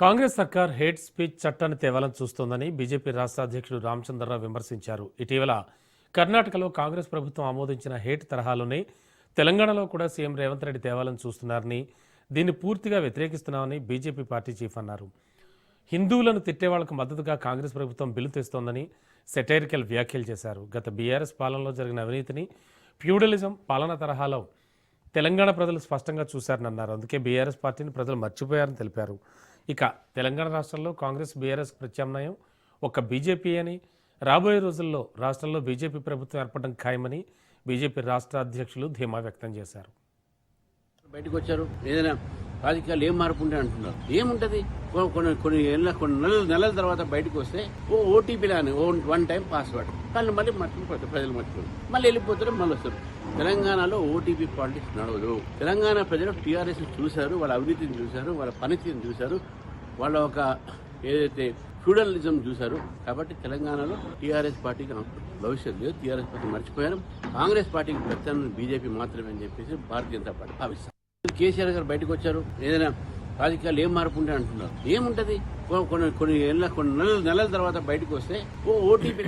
కాంగ్రెస్ సర్కార్ hate speech చట్టాన్ని తేవాలని చూస్తోందని బీజేపీ రాష్ట్ర అధ్యక్షుడు రామచంద్రరావు విమర్శించారు. ఇటీవల కర్ణాటకలో కాంగ్రెస్ ప్రభుత్వం ఆమోదించిన హేట్ తరహాలోనే తెలంగాణలో కూడా సీఎం రేవంత్ రెడ్డి తేవాలని చూస్తున్నారని, దీన్ని పూర్తిగా వ్యతిరేకిస్తున్నామని బీజేపీ పార్టీ చీఫ్ అన్నారు. హిందువులను తిట్టేవాళ్లకు మద్దతుగా కాంగ్రెస్ ప్రభుత్వం బిల్లు తెస్తోందని సెటైరికల్ వ్యాఖ్యలు చేశారు. గత బీఆర్ఎస్ పాలనలో జరిగిన అవినీతిని, ఫ్యూడలిజం పాలన తరహాలో తెలంగాణ ప్రజలు స్పష్టంగా చూశారని అన్నారు. అందుకే బీఆర్ఎస్ పార్టీని ప్రజలు మర్చిపోయారని తెలిపారు. ఇక తెలంగాణ రాష్ట్రంలో కాంగ్రెస్ బీఆర్ఎస్ ప్రత్యామ్నాయం ఒక్క బీజేపీ అని, రాబోయే రోజుల్లో రాష్ట్రంలో బీజేపీ ప్రభుత్వం ఏర్పడడం ఖాయమని బీజేపీ రాష్ట్ర అధ్యక్షులు ధీమా వ్యక్తం చేశారు. బయటకు వచ్చారు, ఏదైనా రాజకీయాలు ఏం మార్పు ఉంటే అంటున్నారు. ఏముంటది, కొన్ని నెలల తర్వాత బయటకు వస్తే ఓటీపీ అని వన్ టైం పాస్వర్డ్ వాళ్ళు మళ్ళీ మర్చిపోతారు, ప్రజలు మర్చిపోతారు, మళ్ళీ వెళ్ళిపోతారు, మళ్ళీ వస్తారు. తెలంగాణలో ఓటీపీ పాలిటిక్స్ నడవదు. తెలంగాణ ప్రజలు టీఆర్ఎస్ చూశారు, వాళ్ళ అవినీతిని చూశారు, వాళ్ళ పనితీరుని చూశారు, వాళ్ళ ఒక ఏదైతే ఫ్యూడలిజం చూశారు. కాబట్టి తెలంగాణలో టీఆర్ఎస్ పార్టీకి భవిష్యత్తు లేదు. టీఆర్ఎస్ పార్టీ మర్చిపోయారు. కాంగ్రెస్ పార్టీకి ప్రత్యామ్నాయం బీజేపీ మాత్రమే అని చెప్పేసి భారతీయ జనతా పార్టీ భావిస్తారు. కేసీఆర్ గారు బయటకు వచ్చారు, ఏదైనా రాజకీయాలు ఏం మార్పు ఉంటే అంటున్నారు. ఏముంటది, కొన్ని నెలల తర్వాత బయటకు వస్తే ఓటీపీ